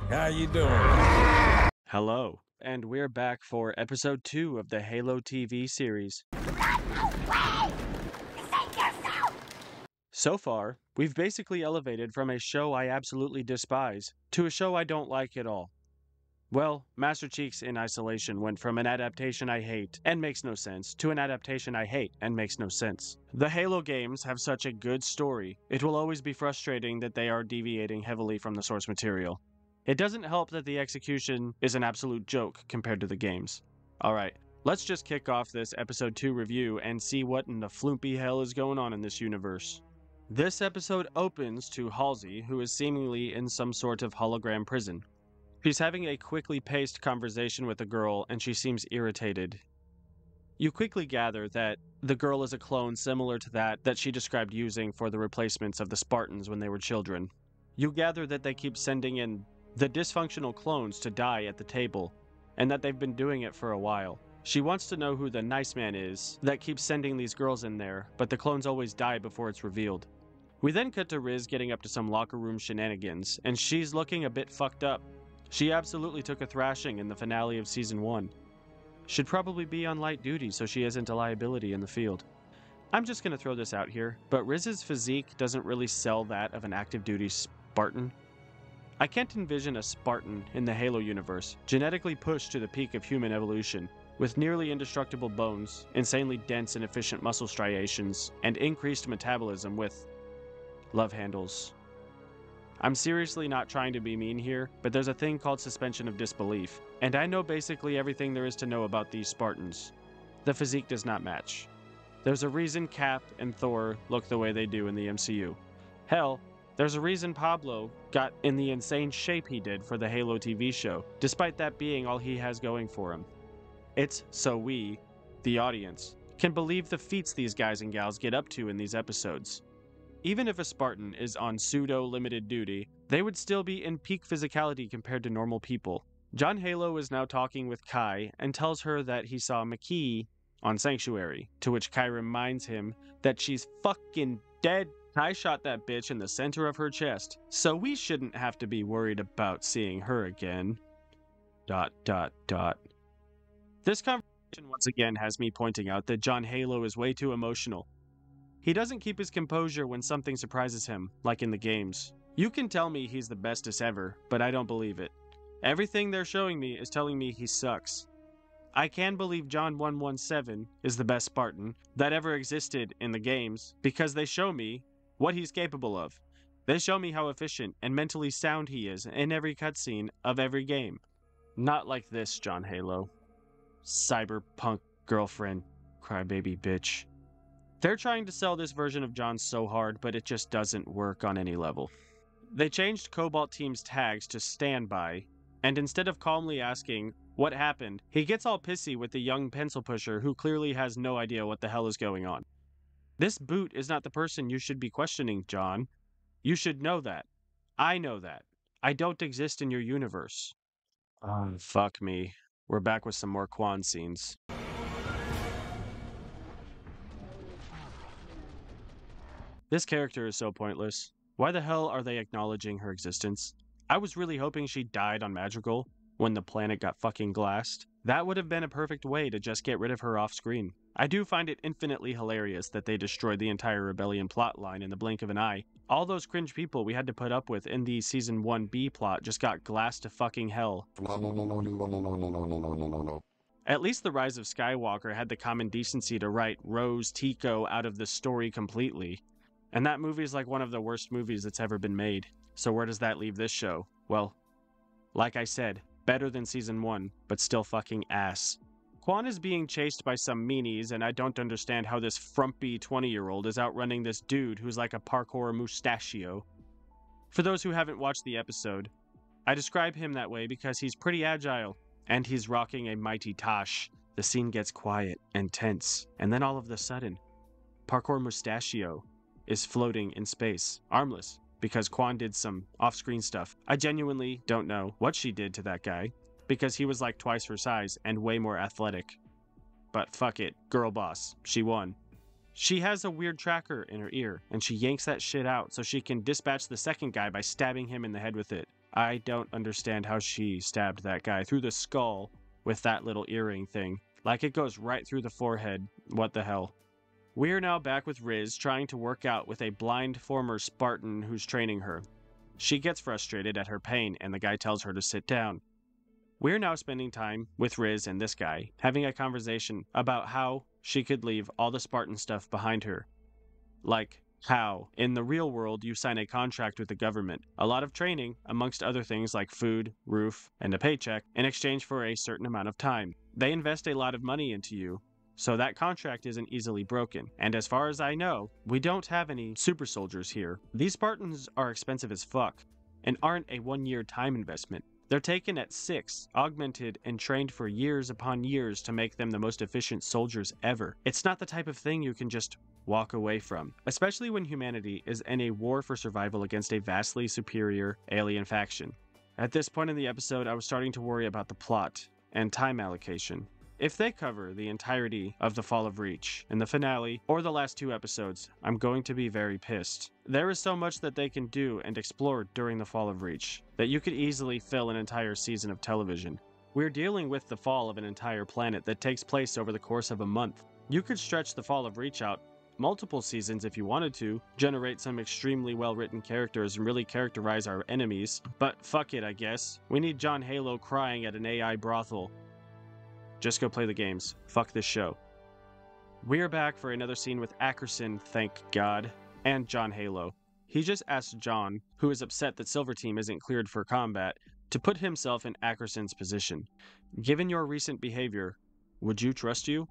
How you doing? Hello, and we're back for episode 2 of the Halo TV series. So far, we've basically elevated from a show I absolutely despise to a show I don't like at all. Well, Master Chief's in Isolation went from an adaptation I hate and makes no sense to an adaptation I hate and makes no sense. The Halo games have such a good story, it will always be frustrating that they are deviating heavily from the source material. It doesn't help that the execution is an absolute joke compared to the games. Alright, let's just kick off this episode 2 review and see what in the floopy hell is going on in this universe. This episode opens to Halsey, who is seemingly in some sort of hologram prison. She's having a quickly paced conversation with a girl, and she seems irritated. You quickly gather that the girl is a clone similar to that she described using for the replacements of the Spartans when they were children. You gather that they keep sending in the dysfunctional clones to die at the table, and that they've been doing it for a while. She wants to know who the nice man is that keeps sending these girls in there, but the clones always die before it's revealed. We then cut to Riz getting up to some locker room shenanigans, and she's looking a bit fucked up. She absolutely took a thrashing in the finale of Season 1. Should probably be on light duty so she isn't a liability in the field. I'm just gonna throw this out here, but Riz's physique doesn't really sell that of an active duty Spartan. I can't envision a Spartan in the Halo universe, genetically pushed to the peak of human evolution, with nearly indestructible bones, insanely dense and efficient muscle striations, and increased metabolism with love handles. I'm seriously not trying to be mean here, but there's a thing called suspension of disbelief, and I know basically everything there is to know about these Spartans. The physique does not match. There's a reason Cap and Thor look the way they do in the MCU. Hell, there's a reason Pablo got in the insane shape he did for the Halo TV show, despite that being all he has going for him. It's so we, the audience, can believe the feats these guys and gals get up to in these episodes. Even if a Spartan is on pseudo-limited duty, they would still be in peak physicality compared to normal people. John Halo is now talking with Kai and tells her that he saw Makee on Sanctuary, to which Kai reminds him that she's fucking dead. Kai shot that bitch in the center of her chest, so we shouldn't have to be worried about seeing her again. ... This conversation once again has me pointing out that John Halo is way too emotional. He doesn't keep his composure when something surprises him, like in the games. You can tell me he's the bestest ever, but I don't believe it. Everything they're showing me is telling me he sucks. I can believe John 117 is the best Spartan that ever existed in the games because they show me what he's capable of. They show me how efficient and mentally sound he is in every cutscene of every game. Not like this, John Halo. Cyberpunk girlfriend, crybaby bitch. They're trying to sell this version of John so hard, but it just doesn't work on any level. They changed Cobalt Team's tags to Standby, and instead of calmly asking what happened, he gets all pissy with the young pencil pusher who clearly has no idea what the hell is going on. This boot is not the person you should be questioning, John. You should know that. I know that. I don't exist in your universe. Fuck me. We're back with some more Quan scenes. This character is so pointless. Why the hell are they acknowledging her existence? I was really hoping she died on Madrigal when the planet got fucking glassed. That would have been a perfect way to just get rid of her off screen. I do find it infinitely hilarious that they destroyed the entire Rebellion plotline in the blink of an eye. All those cringe people we had to put up with in the Season 1B plot just got glassed to fucking hell. At least the Rise of Skywalker had the common decency to write Rose Tico out of the story completely. And that movie is like one of the worst movies that's ever been made. So where does that leave this show? Well, like I said, better than Season 1, but still fucking ass. Quan is being chased by some meanies, and I don't understand how this frumpy 20-year-old is outrunning this dude who's like a parkour mustachio. For those who haven't watched the episode, I describe him that way because he's pretty agile, and he's rocking a mighty Tosh. The scene gets quiet and tense, and then all of a sudden, Parkour Mustachio is floating in space, armless, because Quan did some off-screen stuff. I genuinely don't know what she did to that guy, because he was like twice her size and way more athletic. But fuck it, girl boss, she won. She has a weird tracker in her ear, and she yanks that shit out so she can dispatch the second guy by stabbing him in the head with it. I don't understand how she stabbed that guy through the skull with that little earring thing. Like it goes right through the forehead. What the hell? We're now back with Riz trying to work out with a blind former Spartan who's training her. She gets frustrated at her pain and the guy tells her to sit down. We're now spending time with Riz and this guy, having a conversation about how she could leave all the Spartan stuff behind her. Like how, in the real world, you sign a contract with the government, a lot of training, amongst other things like food, roof, and a paycheck, in exchange for a certain amount of time. They invest a lot of money into you, so that contract isn't easily broken. And as far as I know, we don't have any super soldiers here. These Spartans are expensive as fuck, and aren't a one-year time investment. They're taken at 6, augmented, and trained for years upon years to make them the most efficient soldiers ever. It's not the type of thing you can just walk away from, especially when humanity is in a war for survival against a vastly superior alien faction. At this point in the episode, I was starting to worry about the plot and time allocation. If they cover the entirety of the Fall of Reach in the finale or the last 2 episodes, I'm going to be very pissed. There is so much that they can do and explore during the Fall of Reach that you could easily fill an entire season of television. We're dealing with the fall of an entire planet that takes place over the course of a month. You could stretch the Fall of Reach out multiple seasons if you wanted to, generate some extremely well-written characters and really characterize our enemies, but fuck it, I guess. We need John Halo crying at an AI brothel. Just go play the games. Fuck this show. We're back for another scene with Ackerson, thank God, and John Halo. He just asked John, who is upset that Silver Team isn't cleared for combat, to put himself in Ackerson's position. Given your recent behavior, would you trust you?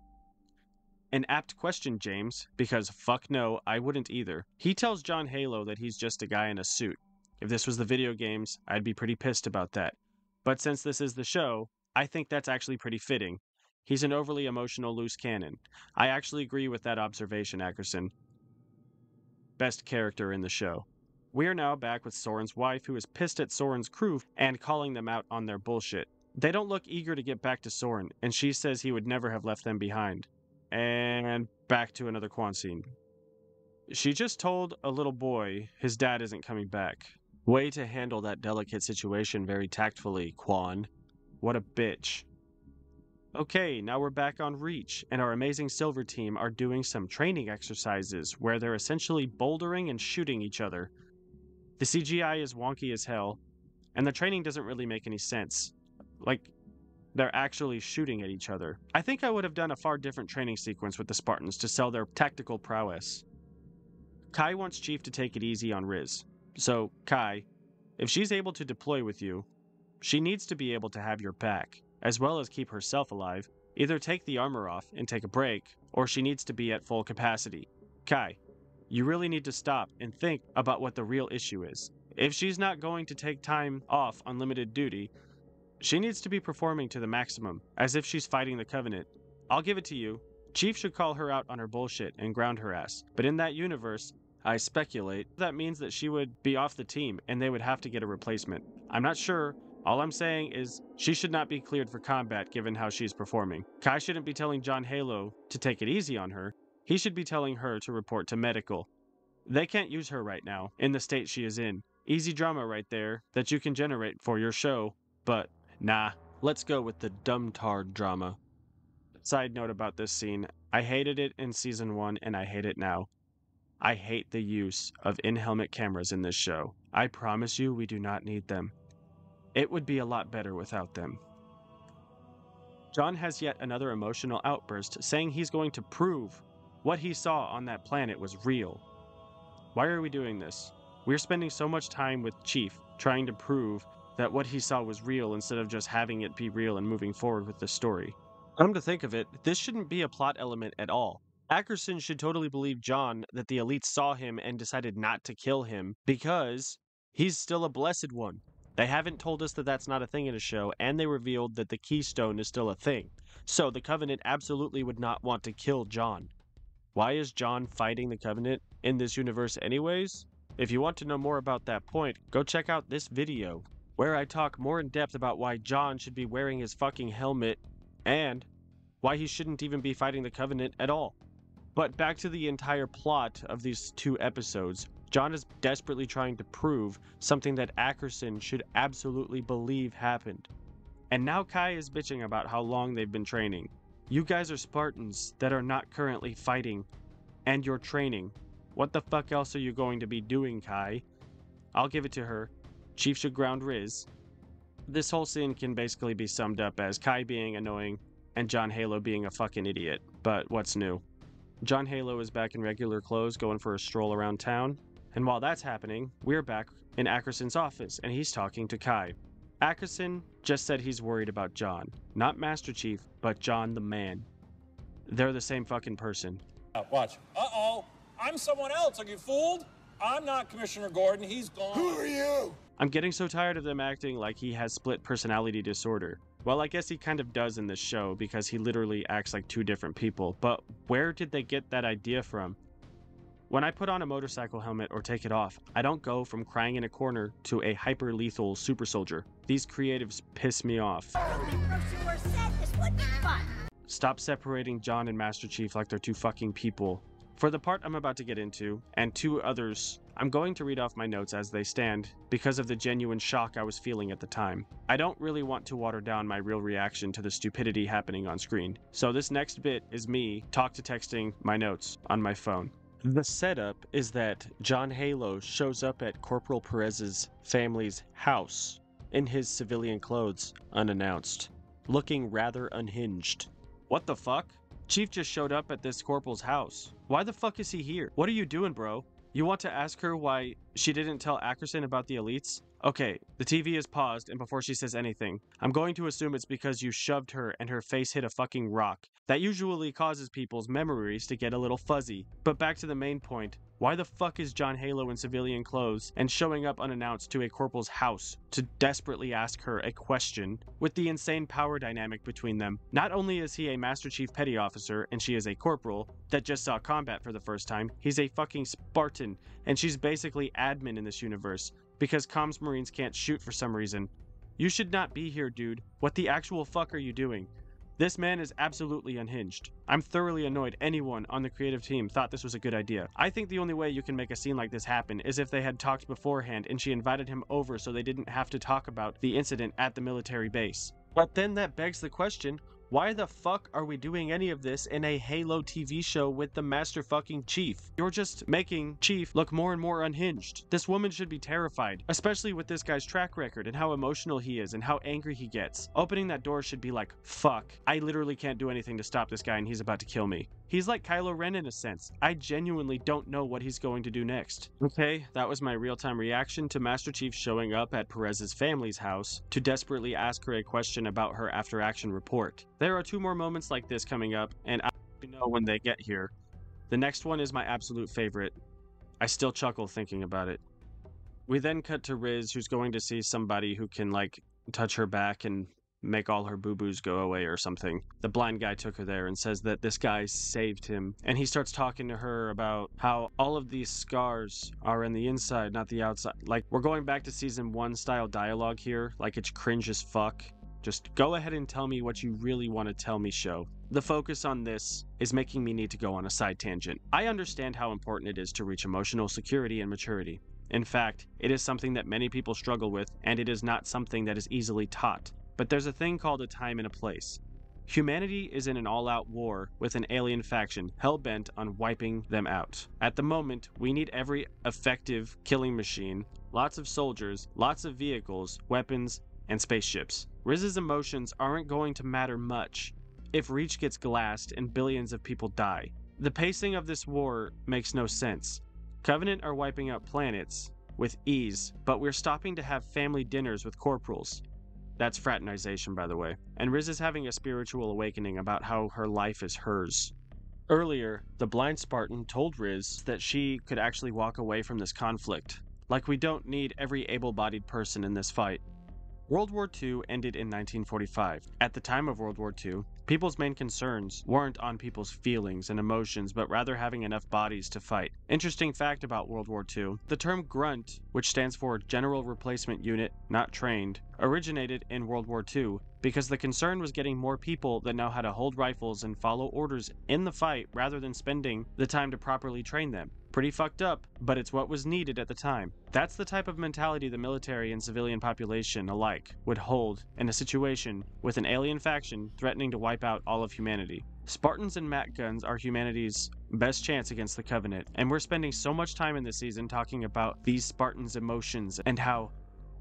An apt question, James, because fuck no, I wouldn't either. He tells John Halo that he's just a guy in a suit. If this was the video games, I'd be pretty pissed about that. But since this is the show, I think that's actually pretty fitting. He's an overly emotional loose cannon. I actually agree with that observation, Ackerson. Best character in the show. We are now back with Soren's wife, who is pissed at Soren's crew and calling them out on their bullshit. They don't look eager to get back to Soren, and she says he would never have left them behind. And back to another Quan scene. She just told a little boy his dad isn't coming back. Way to handle that delicate situation very tactfully, Quan. What a bitch. Okay, now we're back on Reach, and our amazing Silver Team are doing some training exercises where they're essentially bouldering and shooting each other. The CGI is wonky as hell, and the training doesn't really make any sense. Like, they're actually shooting at each other. I think I would have done a far different training sequence with the Spartans to sell their tactical prowess. Kai wants Chief to take it easy on Riz. So, Kai, if she's able to deploy with you, she needs to be able to have your back, as well as keep herself alive. Either take the armor off and take a break, or she needs to be at full capacity. Kai, you really need to stop and think about what the real issue is. If she's not going to take time off on limited duty, she needs to be performing to the maximum, as if she's fighting the Covenant. I'll give it to you. Chief should call her out on her bullshit and ground her ass. But in that universe, I speculate, that means that she would be off the team and they would have to get a replacement. I'm not sure. All I'm saying is, she should not be cleared for combat given how she's performing. Kai shouldn't be telling John Halo to take it easy on her. He should be telling her to report to medical. They can't use her right now, in the state she is in. Easy drama right there, that you can generate for your show, but nah. Let's go with the dumb-tard drama. Side note about this scene, I hated it in Season 1 and I hate it now. I hate the use of in-helmet cameras in this show. I promise you we do not need them. It would be a lot better without them. John has yet another emotional outburst, saying he's going to prove what he saw on that planet was real. Why are we doing this? We're spending so much time with Chief trying to prove that what he saw was real instead of just having it be real and moving forward with the story. Come to think of it, this shouldn't be a plot element at all. Ackerson should totally believe John that the elites saw him and decided not to kill him because he's still a blessed one. They haven't told us that that's not a thing in a show, and they revealed that the Keystone is still a thing. So the Covenant absolutely would not want to kill John. Why is John fighting the Covenant in this universe anyways? If you want to know more about that point, go check out this video, where I talk more in depth about why John should be wearing his fucking helmet, and why he shouldn't even be fighting the Covenant at all. But back to the entire plot of these 2 episodes. John is desperately trying to prove something that Ackerson should absolutely believe happened. And now Kai is bitching about how long they've been training. You guys are Spartans that are not currently fighting, and you're training. What the fuck else are you going to be doing, Kai? I'll give it to her. Chief should ground Riz. This whole scene can basically be summed up as Kai being annoying and John Halo being a fucking idiot. But what's new? John Halo is back in regular clothes going for a stroll around town. And while that's happening, we're back in Ackerson's office and he's talking to Kai. Ackerson just said he's worried about John. Not Master Chief, but John the man. They're the same fucking person. Watch. Uh-oh. I'm someone else. Are you fooled? I'm not Commissioner Gordon. He's gone. Who are you? I'm getting so tired of them acting like he has split personality disorder. Well, I guess he kind of does in this show because he literally acts like 2 different people. But where did they get that idea from? When I put on a motorcycle helmet or take it off, I don't go from crying in a corner to a hyper-lethal super soldier. These creatives piss me off. Stop separating John and Master Chief like they're 2 fucking people. For the part I'm about to get into, and 2 others, I'm going to read off my notes as they stand because of the genuine shock I was feeling at the time. I don't really want to water down my real reaction to the stupidity happening on screen, so this next bit is me talk-to-texting my notes on my phone. The setup is that John Halo shows up at Corporal Perez's family's house in his civilian clothes, unannounced, looking rather unhinged. What the fuck? Chief just showed up at this corporal's house. Why the fuck is he here? What are you doing, bro? You want to ask her why she didn't tell Ackerson about the elites? Okay, the TV is paused, and before she says anything, I'm going to assume it's because you shoved her and her face hit a fucking rock. That usually causes people's memories to get a little fuzzy. But back to the main point, why the fuck is John Halo in civilian clothes and showing up unannounced to a corporal's house to desperately ask her a question with the insane power dynamic between them? Not only is he a Master Chief Petty Officer and she is a corporal that just saw combat for the first time, he's a fucking Spartan and she's basically admin in this universe because comms Marines can't shoot for some reason. You should not be here, dude. What the actual fuck are you doing? This man is absolutely unhinged. I'm thoroughly annoyed anyone on the creative team thought this was a good idea. I think the only way you can make a scene like this happen is if they had talked beforehand and she invited him over so they didn't have to talk about the incident at the military base. But then that begs the question, why the fuck are we doing any of this in a Halo TV show with the Master fucking Chief? You're just making Chief look more and more unhinged. This woman should be terrified, especially with this guy's track record and how emotional he is and how angry he gets. Opening that door should be like, fuck, I literally can't do anything to stop this guy and he's about to kill me. He's like Kylo Ren in a sense. I genuinely don't know what he's going to do next. Okay, that was my real-time reaction to Master Chief showing up at Perez's family's house to desperately ask her a question about her after-action report. There are 2 more moments like this coming up, and I know when they get here. The next one is my absolute favorite. I still chuckle thinking about it. We then cut to Riz, who's going to see somebody who can, like, touch her back and make all her boo-boos go away or something. The blind guy took her there and says that this guy saved him. And he starts talking to her about how all of these scars are in the inside, not the outside. Like, we're going back to season 1 style dialogue here. Like, it's cringe as fuck. Just go ahead and tell me what you really want to tell me, show. The focus on this is making me need to go on a side tangent. I understand how important it is to reach emotional security and maturity. In fact, it is something that many people struggle with, and it is not something that is easily taught. But there's a thing called a time and a place. Humanity is in an all-out war with an alien faction hell-bent on wiping them out. At the moment, we need every effective killing machine, lots of soldiers, lots of vehicles, weapons, and spaceships. Riz's emotions aren't going to matter much if Reach gets glassed and billions of people die. The pacing of this war makes no sense. Covenant are wiping out planets with ease, but we're stopping to have family dinners with corporals. That's fraternization, by the way. And Riz is having a spiritual awakening about how her life is hers. Earlier, the blind Spartan told Riz that she could actually walk away from this conflict. Like, we don't need every able-bodied person in this fight. World War II ended in 1945. At the time of World War II, people's main concerns weren't on people's feelings and emotions, but rather having enough bodies to fight. Interesting fact about World War II, the term grunt, which stands for General Replacement Unit, not trained, originated in World War II because the concern was getting more people that know how to hold rifles and follow orders in the fight rather than spending the time to properly train them. Pretty fucked up, but it's what was needed at the time. That's the type of mentality the military and civilian population alike would hold in a situation with an alien faction threatening to wipe out all of humanity. Spartans and Mac guns are humanity's best chance against the Covenant, and we're spending so much time in this season talking about these Spartans' emotions and how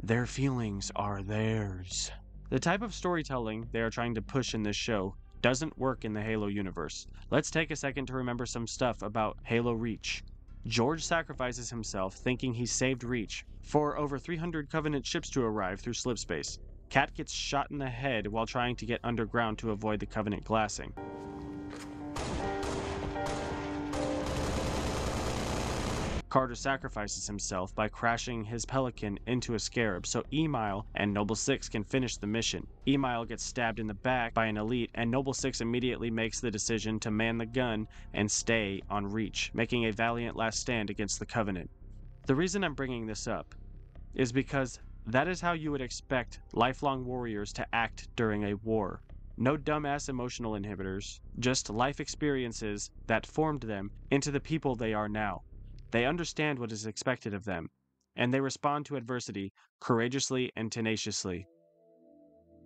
their feelings are theirs. The type of storytelling they are trying to push in this show doesn't work in the Halo universe. Let's take a second to remember some stuff about Halo Reach. George sacrifices himself thinking he saved Reach for over 300 Covenant ships to arrive through slipspace. Kat gets shot in the head while trying to get underground to avoid the Covenant glassing. Carter sacrifices himself by crashing his Pelican into a Scarab so Emile and Noble Six can finish the mission. Emile gets stabbed in the back by an elite, and Noble Six immediately makes the decision to man the gun and stay on Reach, making a valiant last stand against the Covenant. The reason I'm bringing this up is because that is how you would expect lifelong warriors to act during a war. No dumbass emotional inhibitors, just life experiences that formed them into the people they are now. They understand what is expected of them, and they respond to adversity courageously and tenaciously.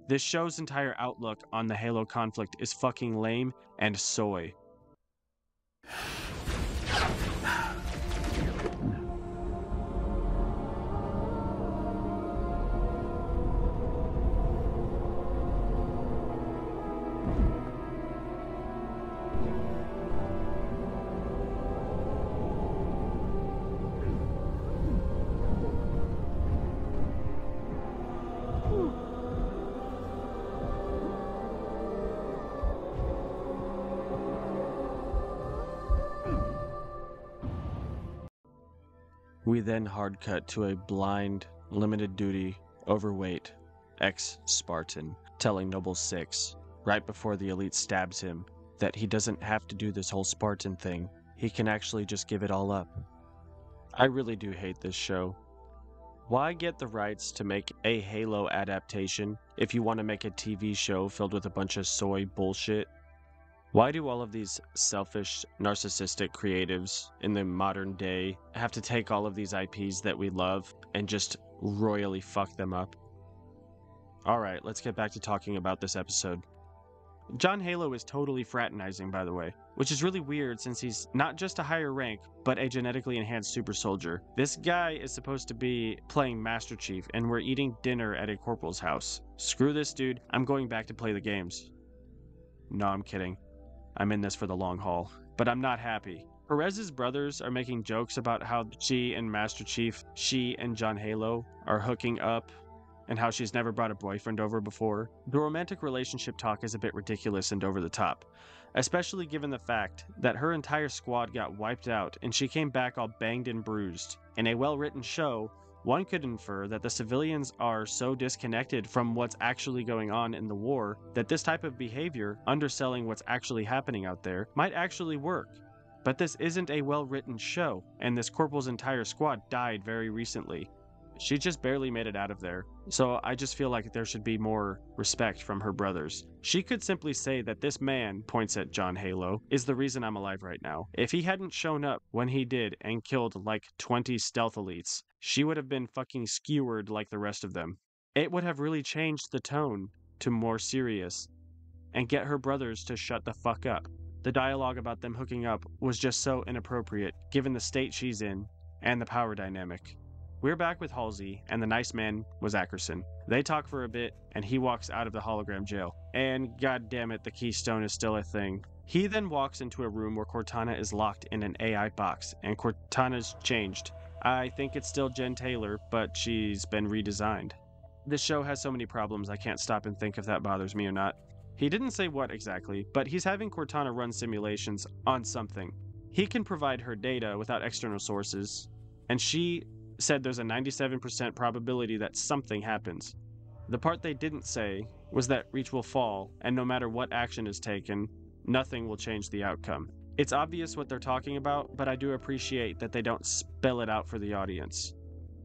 This show's entire outlook on the Halo conflict is fucking lame and soy. We then hard cut to a blind, limited duty, overweight, ex-Spartan telling Noble Six, right before the elite stabs him, that he doesn't have to do this whole Spartan thing. He can actually just give it all up. I really do hate this show. Why get the rights to make a Halo adaptation if you want to make a TV show filled with a bunch of soy bullshit? Why do all of these selfish, narcissistic creatives in the modern day have to take all of these IPs that we love and just royally fuck them up? Alright, let's get back to talking about this episode. John Halo is totally fraternizing, by the way, which is really weird since he's not just a higher rank, but a genetically enhanced super soldier. This guy is supposed to be playing Master Chief, and we're eating dinner at a corporal's house. Screw this dude, I'm going back to play the games. No, I'm kidding. I'm in this for the long haul, but I'm not happy. Perez's brothers are making jokes about how she and Master Chief, she and John Halo, are hooking up, and how she's never brought a boyfriend over before. The romantic relationship talk is a bit ridiculous and over the top, especially given the fact that her entire squad got wiped out and she came back all banged and bruised. In a well-written show, one could infer that the civilians are so disconnected from what's actually going on in the war that this type of behavior, underselling what's actually happening out there, might actually work. But this isn't a well-written show, and this corporal's entire squad died very recently. She just barely made it out of there, so I just feel like there should be more respect from her brothers. She could simply say that this man, points at John Halo, is the reason I'm alive right now. If he hadn't shown up when he did and killed like 20 stealth elites, she would have been fucking skewered like the rest of them. It would have really changed the tone to more serious, and get her brothers to shut the fuck up. The dialogue about them hooking up was just so inappropriate, given the state she's in, and the power dynamic. We're back with Halsey, and the nice man was Ackerson. They talk for a bit, and he walks out of the hologram jail. And goddammit, the Keystone is still a thing. He then walks into a room where Cortana is locked in an AI box, and Cortana's changed. I think it's still Jen Taylor, but she's been redesigned. This show has so many problems I can't stop and think if that bothers me or not. He didn't say what exactly, but he's having Cortana run simulations on something. He can provide her data without external sources, and she said there's a 97% probability that something happens. The part they didn't say was that Reach will fall, and no matter what action is taken, nothing will change the outcome. It's obvious what they're talking about, but I do appreciate that they don't spell it out for the audience.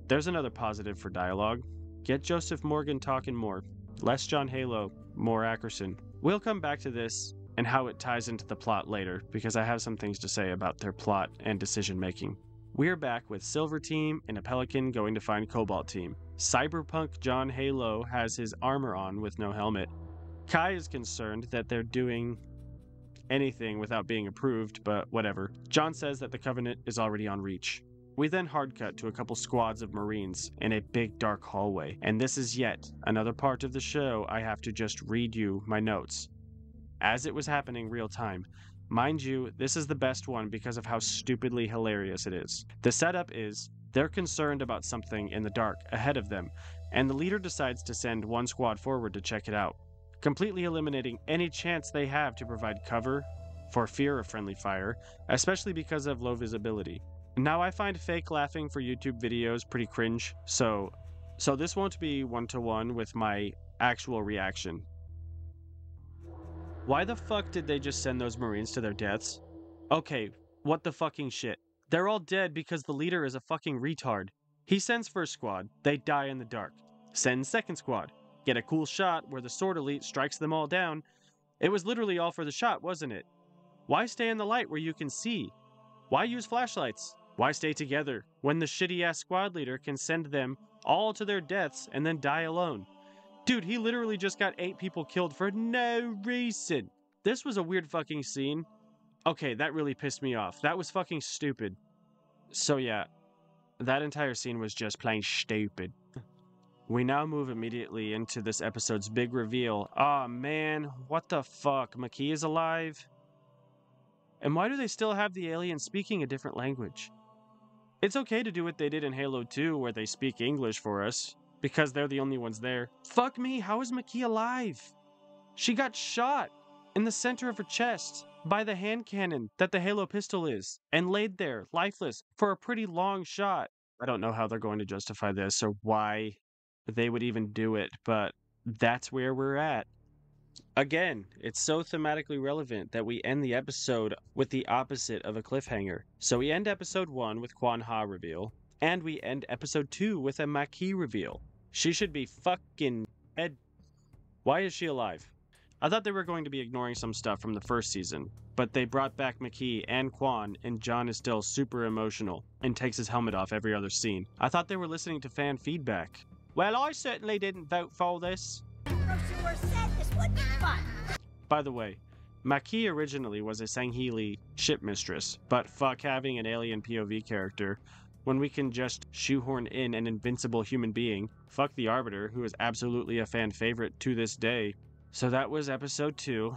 There's another positive for dialogue. Get Joseph Morgan talking more. Less John Halo, more Ackerson. We'll come back to this and how it ties into the plot later, because I have some things to say about their plot and decision making. We're back with Silver Team and a Pelican going to find Cobalt Team. Cyberpunk John Halo has his armor on with no helmet. Kai is concerned that they're doing anything without being approved, but whatever. John says that the Covenant is already on Reach. We then hard cut to a couple squads of Marines in a big dark hallway, and this is yet another part of the show I have to just read you my notes as it was happening real time. Mind you, this is the best one because of how stupidly hilarious it is. The setup is, they're concerned about something in the dark ahead of them, and the leader decides to send one squad forward to check it out, completely eliminating any chance they have to provide cover for fear of friendly fire, especially because of low visibility. Now, I find fake laughing for YouTube videos pretty cringe, so this won't be one-to-one with my actual reaction. Why the fuck did they just send those Marines to their deaths? Okay, what the fucking shit. They're all dead because the leader is a fucking retard. He sends first squad, they die in the dark. Sends second squad, get a cool shot where the Sword Elite strikes them all down. It was literally all for the shot, wasn't it? Why stay in the light where you can see? Why use flashlights? Why stay together when the shitty-ass squad leader can send them all to their deaths and then die alone? Dude, he literally just got 8 people killed for no reason. This was a weird fucking scene. Okay, that really pissed me off. That was fucking stupid. So yeah, that entire scene was just plain stupid. We now move immediately into this episode's big reveal. Aw, man, what the fuck? Makee is alive? And why do they still have the alien speaking a different language? It's okay to do what they did in Halo 2, where they speak English for us, because they're the only ones there. Fuck me, how is Makee alive? She got shot in the center of her chest by the hand cannon that the Halo pistol is, and laid there, lifeless, for a pretty long shot. I don't know how they're going to justify this, or why they would even do it, but that's where we're at. Again, it's so thematically relevant that we end the episode with the opposite of a cliffhanger. So we end episode 1 with Kwan Ha reveal, and we end episode 2 with a Makee reveal. She should be fucking dead. Why is she alive? I thought they were going to be ignoring some stuff from the first season, but they brought back Makee and Kwan, and John is still super emotional and takes his helmet off every other scene. I thought they were listening to fan feedback. Well, I certainly didn't vote for this. This would be fun. By the way, Makee originally was a Sangheili ship mistress, but fuck having an alien POV character when we can just shoehorn in an invincible human being. Fuck the Arbiter, who is absolutely a fan favorite to this day. So that was episode 2.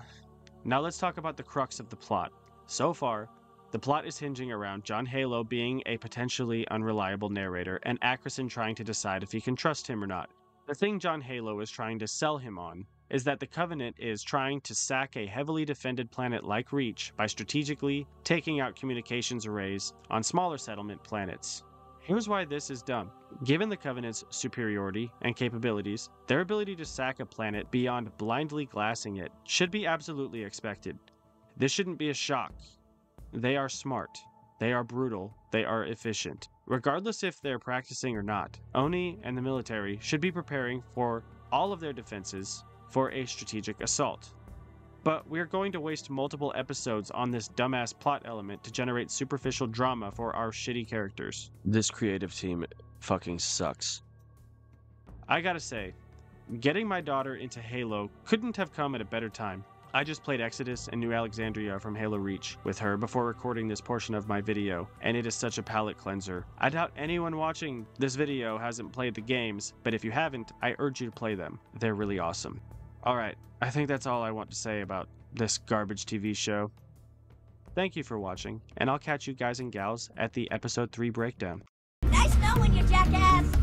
Now let's talk about the crux of the plot. So far, the plot is hinging around John Halo being a potentially unreliable narrator and Ackerson trying to decide if he can trust him or not. The thing John Halo is trying to sell him on is that the Covenant is trying to sack a heavily defended planet like Reach by strategically taking out communications arrays on smaller settlement planets. Here's why this is dumb. Given the Covenant's superiority and capabilities, their ability to sack a planet beyond blindly glassing it should be absolutely expected. This shouldn't be a shock. They are smart. They are brutal. They are efficient. Regardless if they're practicing or not, Oni and the military should be preparing for all of their defenses for a strategic assault. But we're going to waste multiple episodes on this dumbass plot element to generate superficial drama for our shitty characters. This creative team fucking sucks. I gotta say, getting my daughter into Halo couldn't have come at a better time. I just played Exodus and New Alexandria from Halo Reach with her before recording this portion of my video, and it is such a palate cleanser. I doubt anyone watching this video hasn't played the games, but if you haven't, I urge you to play them. They're really awesome. Alright, I think that's all I want to say about this garbage TV show. Thank you for watching, and I'll catch you guys and gals at the episode 3 breakdown. Nice knowing you, jackass!